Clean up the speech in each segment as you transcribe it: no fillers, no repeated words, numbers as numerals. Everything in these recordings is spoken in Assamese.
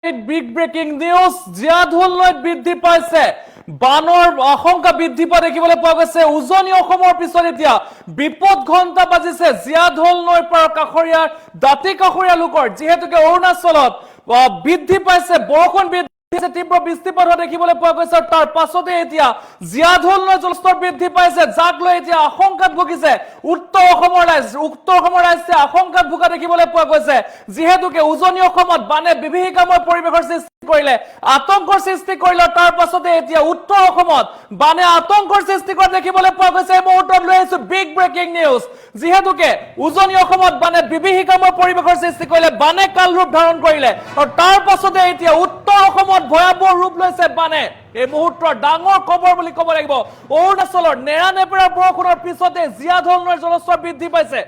বিগ ব্ৰেকিং নিউজ জিয়াধুললৈ বৃদ্ধি পাইছে বানৰ আশংকা বৃদ্ধি পোৱা দেখিবলৈ পোৱা গৈছে উজনি অসমৰ পিছত এতিয়া বিপদ ঘণ্টা বাজিছে জিয়াধুললৈ পাৰ কাষৰীয়া দাঁতি কাষৰীয়া লোকৰ যিহেতুকে অৰুণাচলত বৃদ্ধি পাইছে বৰষুণ তীব্ৰ বৃষ্টিপাত হোৱা দেখিবলৈ পোৱা গৈছে তাৰ পাছতে এতিয়া জিয়াধুললৈ জলস্তৰ বৃদ্ধি পাইছে যাক লৈ এতিয়া আশংকাত ভুগিছে উত্তৰ অসমৰ ৰাজ্য আশংকাত ভুগা দেখিবলৈ পোৱা গৈছে যিহেতুকে উজনি অসমত বানে বিভীষিকাময় পৰিৱেশৰ সৃষ্টি কৰিলে আতংকৰ সৃষ্টি কৰিলে তাৰ পাছতে এতিয়া উত্তৰ অসমত বানে আতংকৰ সৃষ্টি কৰা দেখিবলৈ পোৱা গৈছে এই মুহূৰ্তত লৈ আহিছো বিগ ব্ৰেকিং নিউজ যিহেতুকে উজনি অসমত বানে বিভীষিকাময় পৰিৱেশৰ সৃষ্টি কৰিলে বানে কাল ৰূপ ধাৰণ কৰিলে আৰু তাৰ পাছতে এতিয়া উত্তৰ অসমত ভয়াবহ ৰূপ লৈছে বানে এই মুহূৰ্তৰ ডাঙৰ খবৰ বুলি ক'ব লাগিব অৰুণাচলৰ নেৰানেপেৰা বৰষুণৰ পিছতে জিয়াধুললৈ জলস্তৰ বৃদ্ধি পাইছে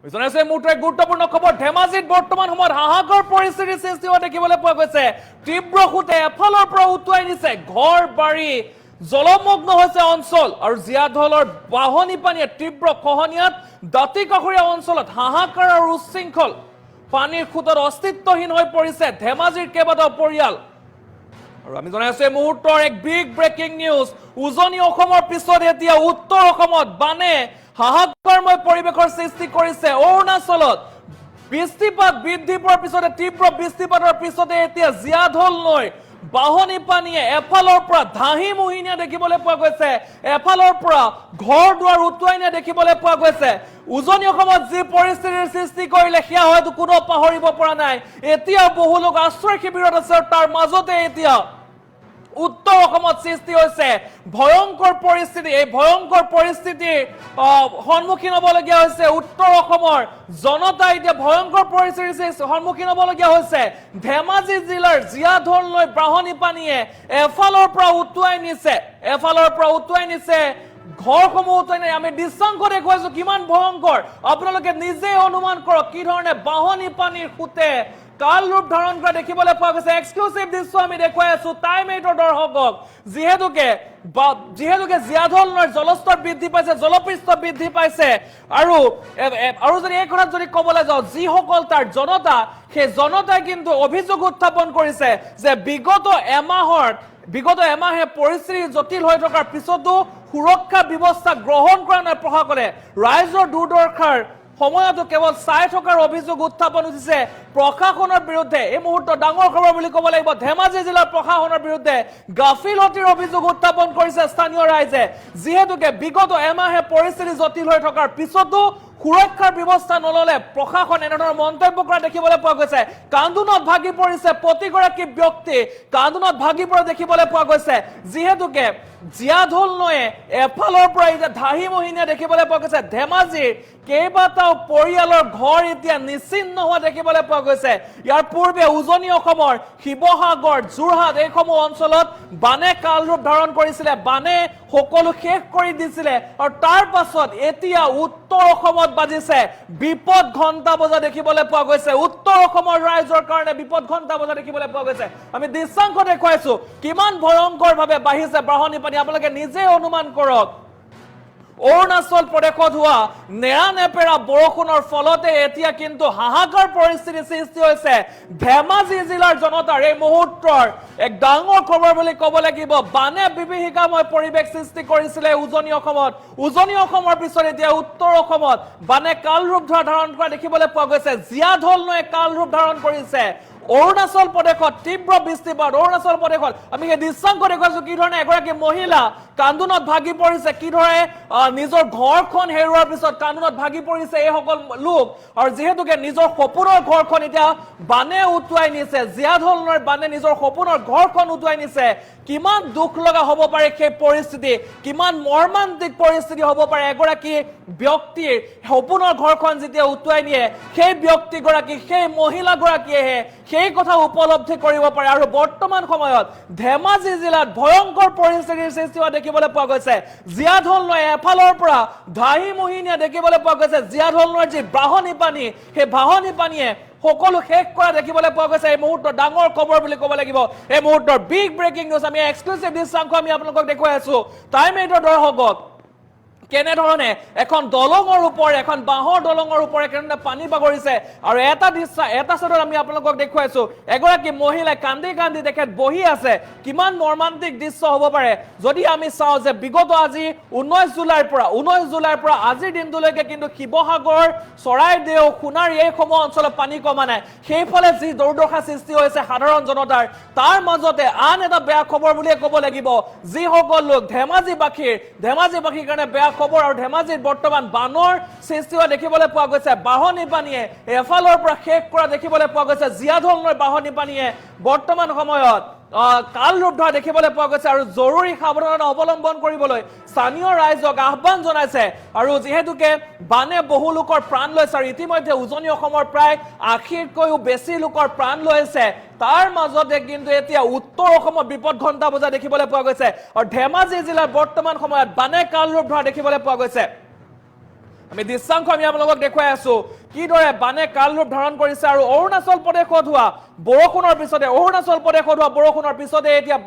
গুৰুত্বপূৰ্ণ খবৰ ধেমাজিত বৰ্তমান সময়ত হাহাকাৰ পৰিস্থিতিৰ সৃষ্টি হোৱা দেখিবলৈ পোৱা গৈছে তীব্ৰ সোঁতে এফালৰ পৰা উটুৱাই নিছে ঘৰ বাৰী জলমগ্ন হৈছে অঞ্চল আৰু জিয়াধুলৰ বাহনী পানীয়ে তীব্ৰ খহনীয়াত দাঁতি কাষৰীয়া অঞ্চলত হাহাকাৰ আৰু উচ্ছৃংখল পানীৰ খুঁটত অস্তিত্বহীন হৈ পৰিছে ধেমাজিৰ কেইবাটাও পৰিয়াল আৰু আমি জনাই আছো এই মুহূৰ্তৰ এক বিগ ব্ৰেকিং নিউজ উজনি অসমৰ পিছত এতিয়া উত্তৰ অসমত বানে হাহাকাৰময় পৰিৱেশৰ সৃষ্টি কৰিছে অৰুণাচলত বৃষ্টিপাত বৃদ্ধি পোৱাৰ পিছতে তীব্ৰ বৃষ্টিপাতৰ পিছতে এতিয়া জিয়াধুললৈ বাহনী পানীয়ে এফালৰ পৰা ধাহি মুহিনীয়া দেখিবলৈ পোৱা গৈছে এফালৰ পৰা ঘৰ দুৱাৰ উটুৱাই নিয়া দেখিবলৈ পোৱা গৈছে উজনি অসমত যি পৰিস্থিতিৰ সৃষ্টি কৰিলে সেয়া হয়তো কোনো পাহৰিব পৰা নাই এতিয়া বহু লোক আশ্ৰয় শিবিৰত আছে তাৰ মাজতে এতিয়া উত্তৰ অসমত সৃষ্টি হৈছে ভয়ংকৰ পৰিস্থিতি এই ভয়ংকৰ পৰিস্থিতিৰ সন্মুখীন হ'বলগীয়া হৈছে উত্তৰ অসমৰ জনতা এতিয়া ভয়ংকৰ পৰিস্থিতিৰ সন্মুখীন হ'বলগীয়া হৈছে ধেমাজি জিলাৰ জিয়াধুললৈ বাহনী পানীয়ে এফালৰ পৰা উটুৱাই নিছে ঘৰসমূহ উটুৱাই আমি দৃশ্যাংশ দেখুৱাইছো কিমান ভয়ংকৰ আপোনালোকে নিজে অনুমান কৰক কি ধৰণে বাহনী পানীৰ খুঁটে কাল ৰূপ ধাৰণ কৰা দেখিবলৈ পোৱা গৈছে এক্সক্লুসিভ দৃশ্য আমি দেখুৱাই আছো টাইম এইটৰ দৰ্শকক যিহেতুকে জিয়াধুলৰ জলস্তৰ বৃদ্ধি পাইছে জলপৃষ্ঠ বৃদ্ধি পাইছে আৰু যদি এই কথাত যদি ক'বলৈ যাওঁ যিসকল তাৰ জনতা সেই জনতাই কিন্তু অভিযোগ উত্থাপন কৰিছে যে বিগত এমাহে পৰিস্থিতি জটিল হৈ থকাৰ পিছতো সুৰক্ষা ব্যৱস্থা গ্ৰহণ কৰা নাই প্ৰশাসনে ৰাইজৰ দুৰ্দশাৰ সময়তো কেৱল চাই থকাৰ অভিযোগ উত্থাপন হৈছে প্ৰশাসনৰ বিৰুদ্ধে এই মুহূৰ্তত ডাঙৰ খবৰ বুলি ক'ব লাগিব ধেমাজি জিলাৰ প্ৰশাসনৰ বিৰুদ্ধে গাফিলতিৰ অভিযোগ উত্থাপন কৰিছে স্থানীয় ৰাইজে যিহেতুকে বিগত এমাহে পৰিস্থিতি জটিল হৈ থকাৰ পিছতো সুৰক্ষাৰ ব্যৱস্থা নললে প্ৰশাসন এনেধৰণৰ মন্তব্য কৰা দেখিবলৈ পোৱা গৈছে কান্দোনত ভাগি পৰিছে প্ৰতিগৰাকী ব্যক্তি কান্দোনত ভাগি পৰা দেখিবলৈ পোৱা গৈছে যিহেতুকে জিয়াধুললৈ এফালৰ পৰা এতিয়া ধাহি মহিনীয়া দেখিবলৈ পোৱা গৈছে ধেমাজিৰ কেইবাটাও পৰিয়ালৰ ঘৰ এতিয়া নিশ্চিন্ন হোৱা দেখিবলৈ পোৱা গৈছে ইয়াৰ পূৰ্বে উজনি অসমৰ শিৱসাগৰ যোৰহাট এইসমূহ অঞ্চলত বানে কাল ৰূপ ধাৰণ কৰিছিলে বানে সকলো শেষ কৰি দিছিলে আৰু তাৰ পাছত এতিয়া উত্তৰ অসমত বাজিছে বিপদ ঘণ্টা বজা দেখিবলৈ পোৱা গৈছে উত্তৰ অসমৰ ৰাইজৰ কাৰণে বিপদ ঘণ্টা বজা দেখিবলৈ পোৱা গৈছে আমি দৃশ্যাংশ দেখুৱাইছো কিমান ভয়ংকৰ ভাৱে বাঢ়িছে বাহনী পানী আপোনালোকে নিজে অনুমান কৰক অৰুণাচল প্ৰদেশত হোৱা নেৰানেপেৰা বৰষুণৰ ফলতে এতিয়া কিন্তু হাহাকাৰ পৰিস্থিতিৰ সৃষ্টি হৈছে ধেমাজি জিলাৰ জনতাৰ এই মুহূৰ্তৰ এক ডাঙৰ খবৰ বুলি ক'ব লাগিব বানে বিভীষিকাময় পৰিৱেশ সৃষ্টি কৰিছিলে উজনি অসমৰ পিছত এতিয়া উত্তৰ অসমত বানে কাল ৰূপ ধাৰণ কৰা দেখিবলৈ পোৱা গৈছে জিয়াধুললৈ কাল ৰূপ ধাৰণ কৰিছে অৰুণাচল প্ৰদেশত তীব্ৰ বৃষ্টিপাত অৰুণাচল প্ৰদেশত আমি সেই দৃশ্যাংশ দেখুৱাইছো কি ধৰণে এগৰাকী মহিলা কান্দোনত ভাগি পৰিছে কি ধৰণে নিজৰ ঘৰখন হেৰুৱাৰ পিছত কান্দোনত ভাগি পৰিছে এইসকল লোক আৰু যিহেতুকে নিজৰ সপোনৰ ঘৰখন এতিয়া বানে উটুৱাই নিছে জিয়াধুলৰ বানে নিজৰ সপোনৰ ঘৰখন উটুৱাই নিছে কিমান দুখ লগা হ'ব পাৰে সেই পৰিস্থিতি কিমান মৰ্মান্তিক পৰিস্থিতি হ'ব পাৰে এগৰাকী ব্যক্তিৰ সপোনৰ ঘৰখন যেতিয়া উটুৱাই নিয়ে সেই ব্যক্তিগৰাকী সেই মহিলাগৰাকীয়েহে সেই কথা উপলব্ধি কৰিব পাৰে আৰু বৰ্তমান সময়ত ধেমাজি জিলাত ভয়ংকৰ পৰিস্থিতিৰ সৃষ্টি হোৱা দেখিবলৈ পোৱা গৈছে জিয়াধুললৈ এফালৰ পৰা ধাহি মুহিনীয়া দেখিবলৈ পোৱা গৈছে জিয়াধুলৰ যি বাহনী পানী সেই বাহনী পানীয়ে সকলো শেষ কৰা দেখিবলৈ পোৱা গৈছে এই মুহূৰ্তৰ ডাঙৰ খবৰ বুলি ক'ব লাগিব এই মুহূৰ্তৰ বিগ ব্ৰেকিং নিউজ আমি এক্সক্লুসিভ দৃশ্যাংশ আমি আপোনালোকক দেখুৱাই আছো টাইম এইটৰ দৰ্শকক কেনেধৰণে এখন দলঙৰ ওপৰে এখন বাঁহৰ দলঙৰ ওপৰে কেনেধৰণে পানী বাগৰিছে আৰু এটা চাইডত আমি আপোনালোকক দেখুৱাইছো এগৰাকী মহিলাই কান্দি কান্দি তেখেত বহি আছে কিমান মৰ্মান্তিক দৃশ্য হ'ব পাৰে যদি আমি চাওঁ যে বিগত আজি 19 জুলাইৰ পৰা আজিৰ দিনটোলৈকে কিন্তু শিৱসাগৰ চৰাইদেউ সোণাৰী এই সমূহ অঞ্চলত পানী কমা নাই সেইফালে যি দুৰ্দশা সৃষ্টি হৈছে সাধাৰণ জনতাৰ তাৰ মাজতে আন এটা বেয়া খবৰ বুলিয়ে ক'ব লাগিব যিসকল লোক ধেমাজিবাসীৰ কাৰণে বেয়া খবৰ আৰু ধেমাজিত বৰ্তমান বানৰ সৃষ্টি হোৱা দেখিবলৈ পোৱা গৈছে বাহনী পানীয়ে এফালৰ পৰা শেষ কৰা দেখিবলৈ পোৱা গৈছে জীয়াঢল নৈৰ বাহনী পানীয়ে বৰ্তমান সময়ত কাল ৰূপ ধৰা দেখিবলৈ পোৱা গৈছে আৰু জৰুৰী সাৱধানতা অৱলম্বন কৰিবলৈ স্থানীয় ৰাইজক আহ্বান জনাইছে আৰু যিহেতুকে বানে বহু লোকৰ প্ৰাণ লৈছে আৰু ইতিমধ্যে উজনি অসমৰ প্ৰায় 80তকৈও বেছি লোকৰ প্ৰাণ লৈছে তাৰ মাজতে কিন্তু এতিয়া উত্তৰ অসমত বিপদ ঘণ্টা বজা দেখিবলৈ পোৱা গৈছে আৰু ধেমাজি জিলাৰ বৰ্তমান সময়ত বানে কাল ৰূপ ধৰা দেখিবলৈ পোৱা গৈছে আমি দৃশ্যাংশ আমি আপোনালোকক দেখুৱাই আছো কিদৰে বানে কাল ৰূপ ধাৰণ কৰিছে আৰু অৰুণাচল প্ৰদেশত হোৱা বৰষুণৰ পিছতে এতিয়া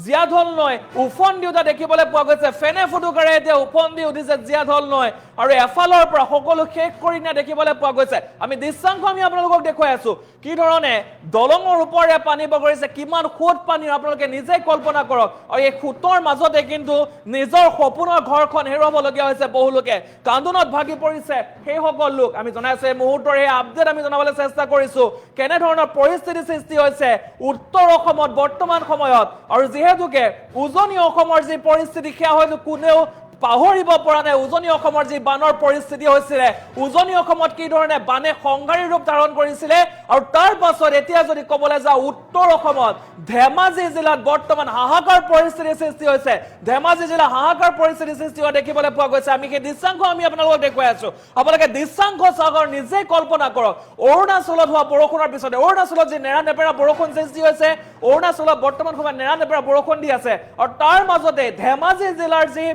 জীয়াঢল নৈ উফন দিওঁতা দেখিবলৈ পোৱা গৈছে ফেনে ফুটুকাৰে এতিয়া উফন দি উঠিছে জীয়াঢল নৈ আৰু এফালৰ পৰা সকলো শেষ কৰি নিয়া দেখিবলৈ পোৱা গৈছে আমি দৃশ্যাংশ আমি আপোনালোকক দেখুৱাই আছো কি ধৰণে দলঙৰ ওপৰে পানী বাগৰিছে কিমান সোঁত পানী আপোনালোকে নিজে কল্পনা কৰক আৰু এই সোঁতৰ মাজতে কিন্তু নিজৰ সপোনৰ ঘৰখন হেৰুৱাবলগীয়া হৈছে বহু লোকে কান্দোনত ভাগি পৰিছে সেই সকল লোক আমি জনাইছো এই মুহূৰ্তৰ এই আপডেট আমি জনাবলৈ চেষ্টা কৰিছো কেনেধৰণৰ পৰিস্থিতি সৃষ্টি হৈছে উত্তৰ অসমত বৰ্তমান সময়ত আৰু যিহেতুকে উজনি অসমৰ যি পৰিস্থিতি সেয়া হয়তো কোনেও পাহৰিব পৰা নাই উজনি অসমৰ যি বানৰ পৰিস্থিতি হৈছিল উজনি অসমত কি ধৰণে বানে সংঘাৰী ৰূপ ধাৰণ কৰিছিল আৰু তাৰ পাছত এতিয়া যদি ক'বলৈ যাওঁ উত্তৰ অসমত ধেমাজি জিলাত বৰ্তমান হাহাকাৰ পৰিস্থিতিৰ সৃষ্টি হৈছে ধেমাজি জিলা হাহাকাৰ পৰিস্থিতিৰ সৃষ্টি হোৱা দেখিবলৈ পোৱা গৈছে আমি সেই দৃশ্যাংশ আমি আপোনালোকক দেখুৱাই আছো আপোনালোকে দৃশ্যাংশ চাওক আৰু নিজে কল্পনা কৰক অৰুণাচলত হোৱা বৰষুণৰ পিছতে অৰুণাচলত যি নেৰানেপেৰা বৰষুণ সৃষ্টি হৈছে অৰুণাচলত বৰ্তমান সময়ত নেৰানেপেৰা বৰষুণ দি আছে আৰু তাৰ মাজতে ধেমাজি জিলাৰ যি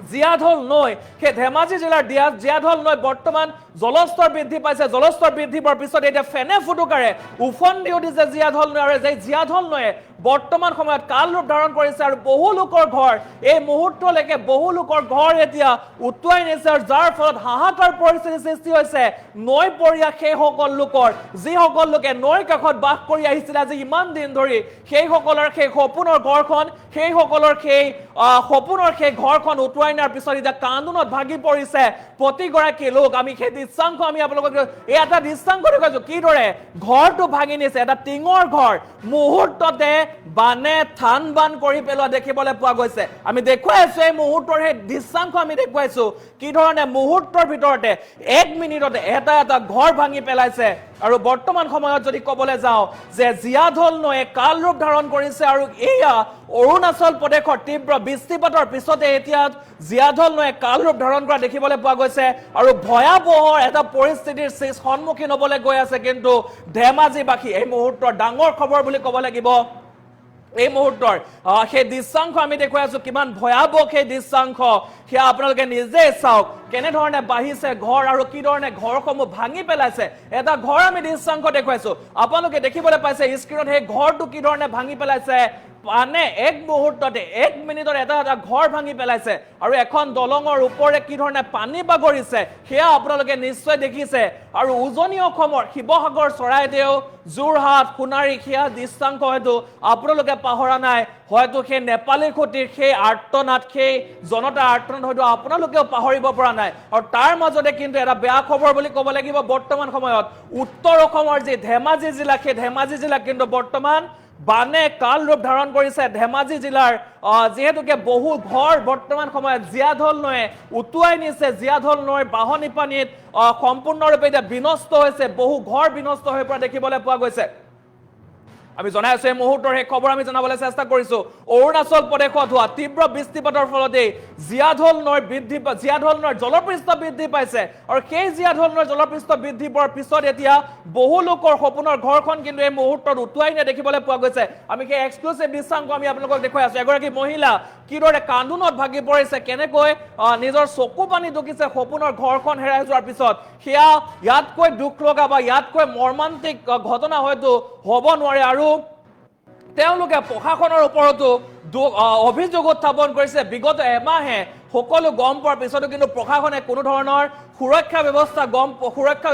জীয়াঢল নৈ সেই ধেমাজি জিলাৰ জীয়াঢল নৈ বৰ্তমান জলস্তৰ বৃদ্ধি পাইছে জলস্তৰ বৃদ্ধি পোৱাৰ পিছত এতিয়া ফেনে ফুটুকাৰে উফন দি উঠিছে জীয়াঢল নৈ আৰু এই জীয়াঢল নৈয়ে বৰ্তমান সময়ত কাল ৰূপ ধাৰণ কৰিছে আৰু বহু লোকৰ ঘৰ এই মুহূৰ্তলৈকে বহু লোকৰ ঘৰ এতিয়া উটুৱাই নিছে আৰু যাৰ ফলত হাহাকাৰ পৰিস্থিতিৰ সৃষ্টি হৈছে নৈ পৰীয়া সেইসকল লোকৰ যিসকল লোকে নৈৰ কাষত বাস কৰি আহিছিল আজি ইমান দিন ধৰি সেইসকলৰ সেই সপোনৰ ঘৰখন সেইসকলৰ সেই সপোনৰ সেই ঘৰখন উটুৱাই নিয়াৰ পিছত এতিয়া কান্দোনত ভাগি পৰিছে প্ৰতিগৰাকী লোক আমি সেই দৃশ্যাংশ আমি আপোনালোকক এই এটা দৃশ্যাংশ দেখুৱাইছো কিদৰে ঘৰটো ভাঙি নিছে এটা টিঙৰ ঘৰ মুহূৰ্ততে বানে থান বান কৰি পেলোৱা দেখিবলৈ পোৱা গৈছে আমি দেখুৱাই আছো এই মুহূৰ্তৰ সেই দৃশ্যাংশ আমি দেখুৱাইছো কি ধৰণে মুহূৰ্তৰ ভিতৰতে 1 মিনিটতে এটা ঘৰ ভাঙি পেলাইছে আৰু বৰ্তমান সময়ত যদি ক'বলৈ যাওঁ যে জীয়াঢল নৈয়ে কাল ৰূপ ধাৰণ কৰিছে আৰু এয়া অৰুণাচল প্ৰদেশৰ তীব্ৰ বৃষ্টিপাতৰ পিছতে এতিয়া জীয়াঢল নৈয়ে কাল ৰূপ ধাৰণ কৰা দেখিবলৈ পোৱা গৈছে আৰু ভয়াৱহ এটা পৰিস্থিতিৰ সন্মুখীন হ'বলৈ গৈ আছে কিন্তু ধেমাজিবাসী এই মুহূৰ্তৰ ডাঙৰ খবৰ বুলি ক'ব লাগিব এই মুহূৰ্তৰ সেই দৃশ্যাংশ আমি দেখুৱাই আছো কিমান ভয়াৱহ সেই দৃশ্যাংশ সেয়া আপোনালোকে নিজে চাওক কেনেধৰণে বাঢ়িছে ঘৰ আৰু কি ধৰণে ঘৰসমূহ ভাঙি পেলাইছে এটা ঘৰ আমি দৃশ্যাংশ দেখুৱাইছো আপোনালোকে দেখিবলৈ পাইছে স্ক্ৰীনত সেই ঘৰটো কি ধৰণে ভাঙি পেলাইছে পানে 1 মুহূৰ্ততে 1 মিনিটত এটা ঘৰ ভাঙি পেলাইছে আৰু এখন দলঙৰ ওপৰে কি ধৰণে পানী বাগৰিছে সেয়া আপোনালোকে নিশ্চয় দেখিছে আৰু উজনি অসমৰ শিৱসাগৰ চৰাইদেউ যোৰহাট সোণাৰী সেয়া দৃশ্যাংশ হয়তো আপোনালোকে পাহৰা নাই হয়তো সেই নেপালী খুঁটিৰ সেই আৰ্তনাদ সেই জনতাৰ আৰ্তনাদ হয়তো আপোনালোকেও পাহৰিব পৰা নাই আৰু তাৰ মাজতে কিন্তু এটা বেয়া খবৰ বুলি ক'ব লাগিব বৰ্তমান সময়ত উত্তৰ অসমৰ যি ধেমাজি জিলা সেই ধেমাজি জিলা কিন্তু বৰ্তমান বানে কাল ৰূপ ধাৰণ কৰিছে ধেমাজি জিলাৰ যেহেতুকে বহু ঘৰ বৰ্তমান সময়ত জীয়াঢল নৈয়ে উটুৱাই নিছে জীয়াঢল নৈৰ বাহনী পানীত সম্পূৰ্ণৰূপে এতিয়া বিনষ্ট হৈছে বহু ঘৰ বিনষ্ট হৈ পৰা দেখিবলৈ পোৱা গৈছে আমি জনাই আছো এই মুহূৰ্তৰ সেই খবৰ আমি জনাবলৈ চেষ্টা কৰিছো অৰুণাচল প্ৰদেশত হোৱা তীব্ৰ বৃষ্টিপাতৰ ফলতে জীয়াঢল নৈৰ জলপৃষ্ঠ বৃদ্ধি পাইছে আৰু সেই জীয়াঢল নৈৰ জলপৃষ্ঠ বৃদ্ধি পোৱাৰ পিছত এতিয়া বহু লোকৰ সপোনৰ ঘৰখন কিন্তু এই মুহূৰ্তত উটুৱাই নিয়া দেখিবলৈ পোৱা গৈছে আমি সেই এক্সক্লুসিভ দৃশ্যাংশ আমি আপোনালোকক দেখুৱাই আছো এগৰাকী মহিলা কিদৰে কান্দোনত ভাগি পৰিছে কেনেকৈ নিজৰ চকু পানী দুখিছে সপোনৰ ঘৰখন হেৰাই যোৱাৰ পিছত সেয়া ইয়াতকৈ দুখ লগা বা ইয়াতকৈ মৰ্মান্তিক ঘটনা হয়তো হ'ব নোৱাৰে আৰু তেওঁলোকে প্ৰশাসনৰ ওপৰতো অভিযোগ উত্থাপন কৰিছে বিগত এমাহে সকলো গম পোৱাৰ পিছতো কিন্তু প্ৰশাসনে কোনো ধৰণৰ সুৰক্ষা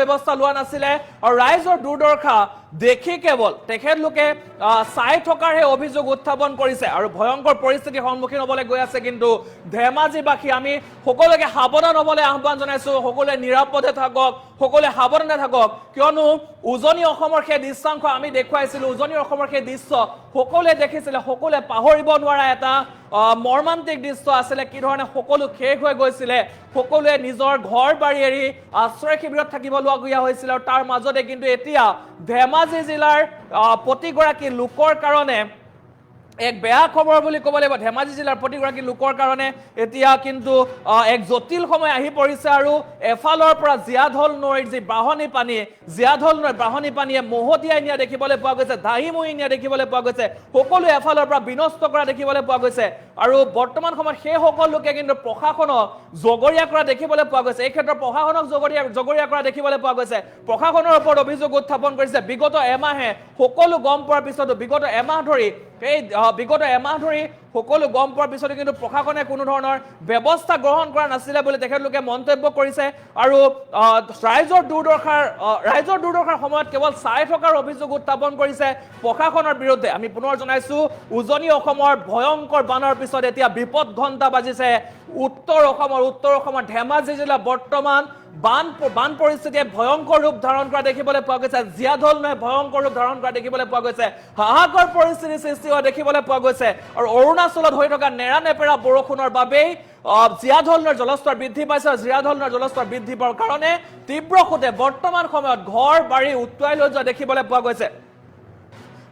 ব্যৱস্থা লোৱা নাছিলে আৰু ৰাইজৰ দুৰ্দশা দেখি কেৱল তেখেতলোকে চাই থকাৰহে অভিযোগ উত্থাপন কৰিছে আৰু ভয়ংকৰ পৰিস্থিতিৰ সন্মুখীন হ'বলৈ গৈ আছে কিন্তু ধেমাজিবাসী আমি সকলোকে সাৱধান হ'বলৈ আহ্বান জনাইছো সকলোৱে নিৰাপদে থাকক সকলোৱে সাৱধানে থাকক কিয়নো উজনি অসমৰ সেই দৃশ্যাংশ আমি দেখুৱাইছিলো উজনি অসমৰ সেই দৃশ্য সকলোৱে দেখিছিলে সকলোৱে পাহৰিব নোৱাৰা এটা মৰ্মান্তিক দৃশ্য আছিলে কি ধৰণে সকলো শেষ হৈ গৈছিলে সকলোৱে নিজৰ ঘৰ বাৰী এৰি আশ্ৰয় শিবিৰত থাকিব লগীয়া হৈছিল আৰু তাৰ মাজতে কিন্তু এতিয়া ধেমাজি জিলাৰ প্ৰতিগৰাকী লোকৰ কাৰণে এক বেয়া খবৰ বুলি ক'ব লাগিব ধেমাজি জিলাৰ প্ৰতিগৰাকী লোকৰ কাৰণে এতিয়া কিন্তু এক জটিল সময় আহি পৰিছে আৰু এফালৰ পৰা জিয়াধল নৈৰ যি ব্ৰাহ্মণী পানীয়ে মহতিয়াই নিয়া দেখিবলৈ পোৱা গৈছে ধাহিমহি নিয়া দেখিবলৈ পোৱা গৈছে সকলো এফালৰ পৰা বিনষ্ট কৰা দেখিবলৈ পোৱা গৈছে আৰু বৰ্তমান সময়ত সেই সকল লোকে কিন্তু প্ৰশাসনক জগৰীয়া কৰা দেখিবলৈ পোৱা গৈছে এই ক্ষেত্ৰত প্ৰশাসনক জগৰীয়া কৰা দেখিবলৈ পোৱা গৈছে প্ৰশাসনৰ ওপৰত অভিযোগ উত্থাপন কৰিছে বিগত এমাহে সকলো গম পোৱাৰ পিছতো বিগত এমাহ ধৰি সকলো গম পোৱাৰ পিছতো কিন্তু প্ৰশাসনে কোনো ধৰণৰ ব্যৱস্থা গ্ৰহণ কৰা নাছিলে বুলি তেখেতলোকে মন্তব্য কৰিছে আৰু ৰাইজৰ দুৰ্দশাৰ সময়ত কেৱল চাই থকাৰ অভিযোগ উত্থাপন কৰিছে প্ৰশাসনৰ বিৰুদ্ধে আমি পুনৰ জনাইছো উজনি অসমৰ ভয়ংকৰ বানৰ পিছত এতিয়া বিপদ ঘণ্টা বাজিছে উত্তৰ অসমৰ ধেমাজি জিলা বৰ্তমান বান পৰিস্থিতিয়ে ভয়ংকৰ ৰূপ ধাৰণ কৰা দেখিবলৈ পোৱা গৈছে জিয়াধল নৈ ভয়ংকৰ ৰূপ ধাৰণ কৰা দেখিবলৈ পোৱা গৈছে হাহাকাৰ পৰিস্থিতিৰ সৃষ্টি হোৱা দেখিবলৈ পোৱা গৈছে আৰু অৰুণাচলত হৈ থকা নেৰানেপেৰা বৰষুণৰ বাবেই জিয়াধল নৈৰ জলস্তৰ বৃদ্ধি পাইছে জিয়াধল নৈৰ জলস্তৰ বৃদ্ধি পোৱাৰ কাৰণে তীব্ৰ সোঁতে বৰ্তমান সময়ত ঘৰ বাৰী উটুৱাই লৈ যোৱা দেখিবলৈ পোৱা গৈছে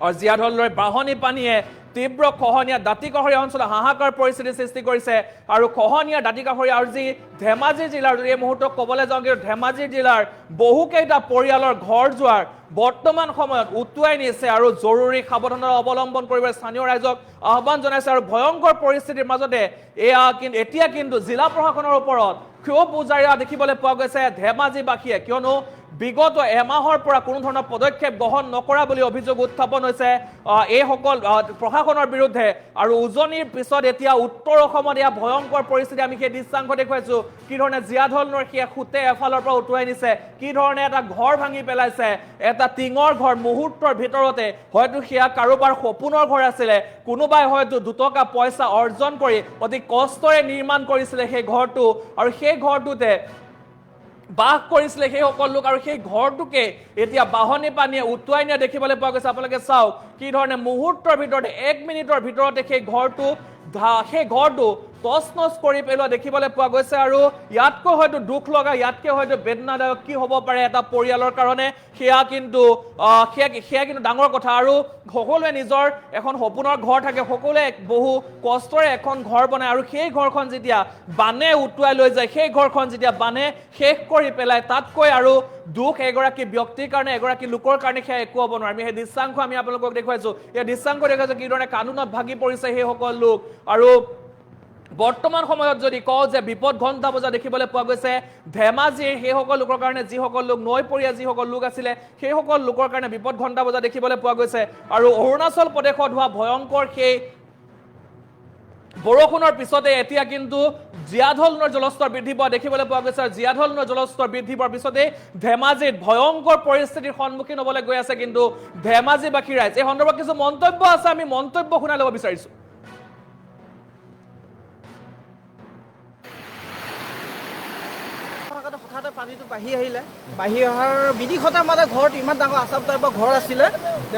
আৰু জিয়াধল নৈৰ ব্ৰাহ্মণী পানীয়ে তীব্ৰ খহনীয়া দাঁতিকাষৰীয়া অঞ্চলত হাহাকাৰ পৰিস্থিতিৰ সৃষ্টি কৰিছে আৰু খহনীয়া দাঁতিকাষৰীয়া আৰু যি ধেমাজি জিলাৰ যদি এই মুহূৰ্তত ক'বলৈ যাওঁ কিন্তু ধেমাজি জিলাৰ বহুকেইটা পৰিয়ালৰ ঘৰ যোৱাৰ বৰ্তমান সময়ত উটুৱাই নিছে আৰু জৰুৰী সাৱধানতা অৱলম্বন কৰিবলৈ স্থানীয় ৰাইজক আহ্বান জনাইছে আৰু ভয়ংকৰ পৰিস্থিতিৰ মাজতে এতিয়া কিন্তু জিলা প্ৰশাসনৰ ওপৰত ক্ষোভ উজাৰি দেখিবলৈ পোৱা গৈছে ধেমাজিবাসীয়ে কিয়নো বিগত এমাহৰ পৰা কোনো ধৰণৰ পদক্ষেপ গ্ৰহণ নকৰা বুলি অভিযোগ উত্থাপন হৈছে এইসকল প্ৰশাসনৰ বিৰুদ্ধে আৰু উজনিৰ পিছত এতিয়া উত্তৰ অসমত এয়া ভয়ংকৰ পৰিস্থিতি আমি সেই দৃশ্যাংশ দেখুৱাইছো কি ধৰণে জিয়াধল নৈৰ সেই সোঁতে এফালৰ পৰা উটুৱাই নিছে কি ধৰণে এটা ঘৰ ভাঙি পেলাইছে এটা টিঙৰ ঘৰ মুহূৰ্তৰ ভিতৰতে হয়তো সেয়া কাৰোবাৰ সপোনৰ ঘৰ আছিলে কোনোবাই হয়তো দুটকা পইচা অৰ্জন কৰি অতি কষ্টৰে নিৰ্মাণ কৰিছিলে সেই ঘৰটো আৰু সেই ঘৰটোতে বাস কৰিছিলে সেই সকল লোক আৰু সেই ঘৰটোকে এতিয়া ব্ৰাহ্মণী পানীয়ে উটুৱাই নিয়া দেখিবলৈ পোৱা গৈছে আপোনালোকে চাওক কি ধৰণে মুহূৰ্তৰ ভিতৰতে 1 মিনিটৰ ভিতৰতে সেই ঘৰটো তছনছ কৰি পেলোৱা দেখিবলৈ পোৱা গৈছে আৰু ইয়াতকৈ হয়তো দুখ লগা ইয়াতকৈ হয়তো বেদনাদায়ক কি হ'ব পাৰে এটা পৰিয়ালৰ কাৰণে সেয়া কিন্তু ডাঙৰ কথা আৰু সকলোৱে নিজৰ এখন সপোনৰ ঘৰ থাকে সকলোৱে বহু কষ্টৰে এখন ঘৰ বনায় আৰু সেই ঘৰখন যেতিয়া বানে উটুৱাই লৈ যায় সেই ঘৰখন যেতিয়া বানে শেষ কৰি পেলাই তাতকৈ আৰু দুখ এগৰাকী ব্যক্তিৰ কাৰণে এগৰাকী লোকৰ কাৰণে সেয়া একো হ'ব নোৱাৰে আমি সেই দৃশ্যাংশ আমি আপোনালোকক দেখুৱাইছো এই দৃশ্যাংশ দেখুৱাইছো কি ধৰণে কানুনত ভাগি পৰিছে সেই সকল লোক আৰু বৰ্তমান সময়ত যদি কওঁ যে বিপদ ঘণ্টা বজা দেখিবলৈ পোৱা গৈছে ধেমাজিৰ সেই সকল লোকৰ কাৰণে যিসকল লোক নৈপৰীয়া যিসকল লোক আছিলে সেই সকল লোকৰ কাৰণে বিপদ ঘণ্টা বজা দেখিবলৈ পোৱা গৈছে আৰু অৰুণাচল প্ৰদেশত হোৱা ভয়ংকৰ সেই বৰষুণৰ পিছতে এতিয়া কিন্তু জিয়াধল নৈৰ জলস্তৰ বৃদ্ধি পোৱা দেখিবলৈ পোৱা গৈছে জিয়াধল নৈৰ জলস্তৰ বৃদ্ধি পোৱাৰ পিছতে ধেমাজিত ভয়ংকৰ পৰিস্থিতিৰ সন্মুখীন হ'বলৈ গৈ আছে কিন্তু ধেমাজিবাসী ৰাইজ এই সন্দৰ্ভত কিছু মন্তব্য আছে আমি মন্তব্য শুনাই ল'ব বিচাৰিছো পানীটো বাঢ়ি অহাৰ বিদিশতে মানে ঘৰত ইমান ডাঙৰ আচাম টাইপৰ ঘৰ আছিলে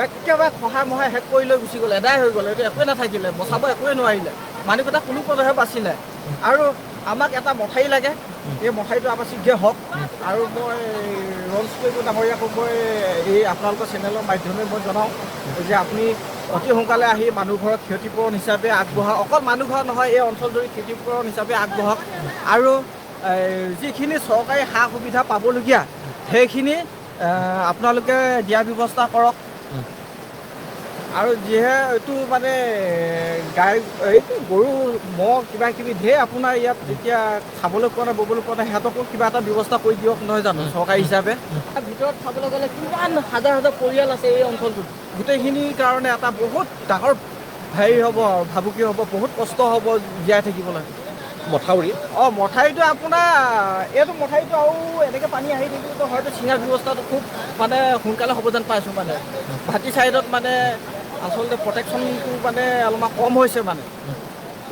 একেবাৰে খহাই মহাই শেষ কৰি লৈ গুচি গ'ল এদাই হৈ গ'ল এইটো একোৱে নাথাকিলে বচাব একোৱে নোৱাৰিলে মানুহকেইটা কোনো পদহে বাচিলে আৰু আমাক এটা মঠাই লাগে এই মঠাইটো আমাৰ শীঘ্ৰে হওক আৰু মই ৰঞ্জ কৰিব ডাঙৰীয়াকো মই এই আপোনালোকৰ চেনেলৰ মাধ্যমে মই জনাওঁ যে আপুনি অতি সোনকালে আহি মানুহ ঘৰত ক্ষতিপূৰণ হিচাপে আগবঢ়াওক অকল মানুহ ঘৰ নহয় এই অঞ্চলজুৰি ক্ষতিপূৰণ হিচাপে আগবঢ়াওক আৰু যিখিনি চৰকাৰী সা সুবিধা পাবলগীয়া সেইখিনি আপোনালোকে দিয়াৰ ব্যৱস্থা কৰক আৰু যিহেতু মানে গাই এইটো গৰু ম'হ কিবা কিবি ঢেৰ আপোনাৰ ইয়াত যেতিয়া খাবলৈ পোৱা নাই ববলৈ পোৱা নাই সিহঁতকো কিবা এটা ব্যৱস্থা কৰি দিয়ক নহয় জানো চৰকাৰী হিচাপে। ভিতৰত চাবলৈ গ'লে কিমান হাজাৰ হাজাৰ পৰিয়াল আছে এই অঞ্চলটোত, গোটেইখিনিৰ কাৰণে এটা বহুত ডাঙৰ হেৰি হ'ব, ভাবুকি হ'ব, বহুত কষ্ট হ'ব জীয়াই থাকিবলৈ। মথাউৰি মথাউৰিটো আপোনাৰ এইটো মথাউৰিটো আৰু এনেকৈ পানী আহি থাকিলেতো হয়তো ছিঙাৰ ব্যৱস্থাটো খুব মানে সোনকালে হ'ব যেন পাইছোঁ। মানে ভাটি ছাইডত মানে আচলতে প্ৰটেকশ্যনটো মানে অলপমান কম হৈছে। মানে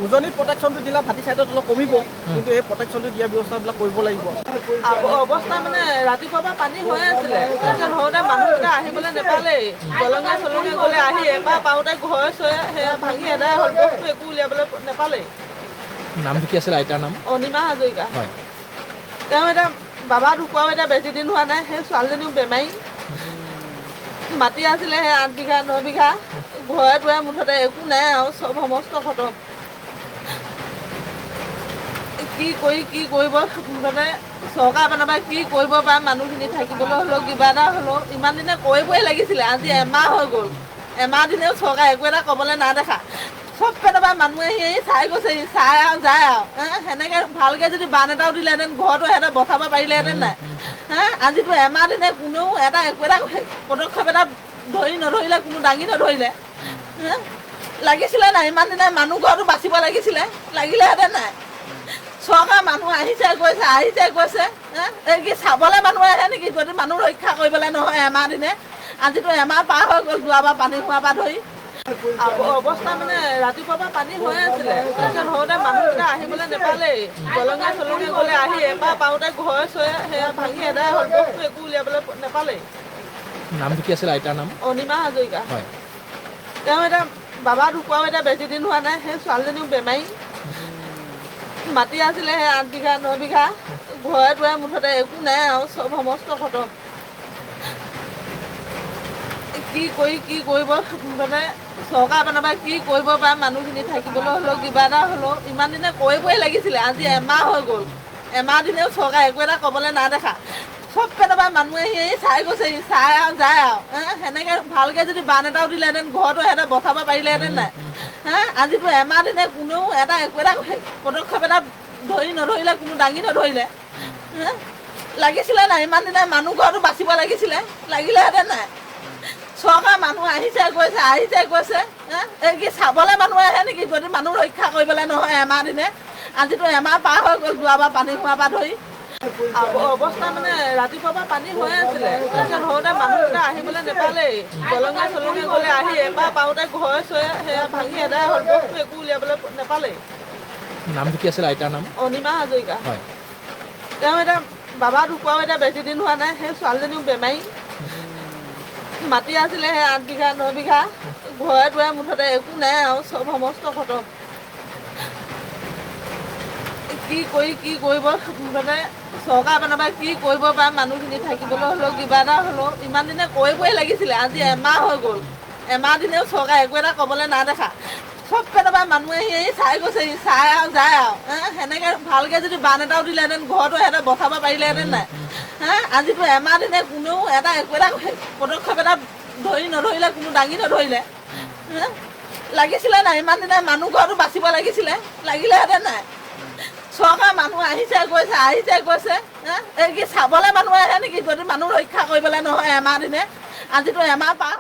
উজনিত প্ৰটেকশ্যনটো দিলে ভাটি ছাইডত অলপ কমিব, কিন্তু এই প্ৰটেকশ্যনটো দিয়া ব্যৱস্থাবিলাক কৰিব লাগিব। অৱস্থা মানে ৰাতিপুৱাৰ পৰা পানী হৈ আছিলে, ধৰোঁতে মানুহকেইটা আহিবলৈ নেপালেই। দলঙে চলঙে গ'লে আহি এবাৰ পাওঁতে ঘৰে চৰে সেয়া ভাঙি এদাই হ'ল, বস্তু একো উলিয়াবলৈ নেপালেই। নামটো কি আছিলে আইতাৰ নাম? অনিমা হাজৰিকা। হয়। তেওঁ এতিয়া বাবা ঢুকুৱাও এতিয়া বেছি দিন হোৱা নাই, সেই ছোৱালীজনীও বেমাৰী। মাটি আছিলে সেই 8 বিঘা 9 বিঘা, ঘৰে দুৱাৰে মুঠতে একো নাই আৰু চব সমস্ত খতম। কি কৰিব মানে চৰকাৰ পেনৰ পৰা কি কৰিব পাৰে, মানুহখিনি থাকিবলৈ হ'লেও কিবা এটা হ'লেও ইমান দিনে কৰিবই লাগিছিলে। আজি এমাহ হৈ গ'ল, এমাহ দিনেও চৰকাৰে একো এটা ক'বলৈ নাই দেখা। চব পেনৰ পৰা মানুহে আহি চাই গৈছে, চাই আৰু যায় আৰু সেনেকৈ ভালকৈ যদি বান এটাও দিলেহেঁতেন ঘৰটো সিহঁতে বচাব পাৰিলেহেঁতেন নাই। আজিতো এমাহ দিনে কোনেও একো এটা পদক্ষেপ এটা নধৰিলে, কোনো দাঙি নধৰিলে। লাগিছিলে নাই ইমান দিনে মানুহ ঘৰটো বাচিব লাগিলেহেঁতেন নাই। চৰকাৰ মানুহ আহিছে গৈছে এই কি চাবলৈ মানুহ আহে নেকি? যদি মানুহ ৰক্ষা কৰিবলৈ নহয় এমাহ দিনে, আজিতো এমাহ পাৰ হৈ গ'ল যোৱাবাৰ পানী হোৱাৰ পৰা ধৰি। অৱস্থা মানে ৰাতিপুৱাৰ পৰা পানী হৈ আছিলে, ধৰোঁতে মানুহকেইটা আহিবলৈ নেপালেই। দলঙে চলঙে গ'লে আহি এবাৰ পাওঁতে ঘৰে চৰে সেয়া ভাঙি এদাই হ'ল, বস্তু একো উলিয়াবলৈ নেপালেই। নামটো কি আছিলে আইতাৰ নাম? অনিমা হাজৰিকা। হয়। তেওঁ এতিয়া বাবা ঢুকুৱাও এতিয়া বেছি দিন হোৱা নাই, সেই ছোৱালীজনীও বেমাৰী। মাটি আছিলে সেই 8 বিঘা 9 বিঘা, ঘৰে দুৱাৰে মুঠতে একো নাই আৰু চব সমস্ত খতম। কি কৰিব মানে চৰকাৰ পেনৰ পৰা কি কৰিব পাৰে, মানুহখিনি থাকিবলৈ হ'লেও কিবা এটা হ'লেও ইমান দিনে কৰিবই লাগিছিলে। আজি এমাহ হৈ গ'ল, এমাহ দিনেও চৰকাৰে একো এটা ক'বলৈ নাই দেখা। চব পেনৰ পৰা মানুহে আহি চাই গৈছে, চাই আৰু যায় আৰু সেনেকৈ ভালকৈ যদি বান এটাও দিলেহেঁতেন ঘৰটো সিহঁতে বচাব পাৰিলেহেঁতেন নাই। আজিতো এমাহ দিনে কোনেও একো এটা পদক্ষেপ এটা নধৰিলে, কোনো দাঙি নধৰিলে। লাগিছিলে নাই ইমান দিনে মানুহ ঘৰটো বাচিব লাগিলেহেঁতেন নাই। চৰকাৰ মানুহ আহিছে গৈছে এই কি চাবলৈ মানুহ আহে নেকি? যদি মানুহ ৰক্ষা কৰিবলৈ নহয় এমাহ দিনে, আজিতো এমাহ পাৰ হৈ গ'ল যোৱাবাৰ পানী হোৱাৰ পৰা ধৰি। অৱস্থা মানে ৰাতিপুৱাৰ পৰা পানী হৈ আছিলে, ধৰোঁতে মানুহকেইটা আহিবলৈ নেপালেই। দলঙে চলঙে গ'লে আহি এবাৰ পাওঁতে ঘৰে চৰে সেয়া ভাঙি এদাই হ'ল, বস্তু একো উলিয়াবলৈ নেপালেই। নামটো কি আছিলে আইতাৰ নাম? অনিমা হাজৰিকা। হয়। তেওঁ এতিয়া বাবা ঢুকুৱাও এতিয়া বেছি দিন হোৱা নাই, সেই ছোৱালীজনীও বেমাৰী। মাটি আছিলে সেই 8 বিঘা 9 বিঘা, ঘৰে দুৱাৰে মুঠতে একো নাই আৰু চব সমস্ত খতম। কি কৰিব মানে চৰকাৰ পেনৰ পৰা কি কৰিব পাৰে, মানুহখিনি থাকিবলৈ হ'লেও কিবা এটা হ'লেও ইমান দিনে কৰিবই লাগিছিলে। আজি এমাহ হৈ গ'ল, এমাহ দিনেও চৰকাৰে একো এটা ক'বলৈ নাই দেখা। চব পেনৰ পৰা মানুহে আহি চাই গৈছে, চাই আৰু যায় আৰু সেনেকৈ ভালকৈ যদি বান এটাও দিলেহেঁতেন ঘৰটো সিহঁতে বচাব পাৰিলেহেঁতেন নাই। আজিতো এমাহ দিনে কোনেও একো এটা পদক্ষেপ এটা নধৰিলে, কোনো দাঙি নধৰিলে। লাগিছিলে নাই ইমান দিনে মানুহ ঘৰটো বাচিব লাগিলেহেঁতেন নাই। চৰকাৰ মানুহ আহিছে গৈছে এই কি চাবলৈ মানুহ আহে নেকি? যদি মানুহ ৰক্ষা কৰিবলৈ নহয় এমাহ দিনে, আজিতো এমাহ পাৰ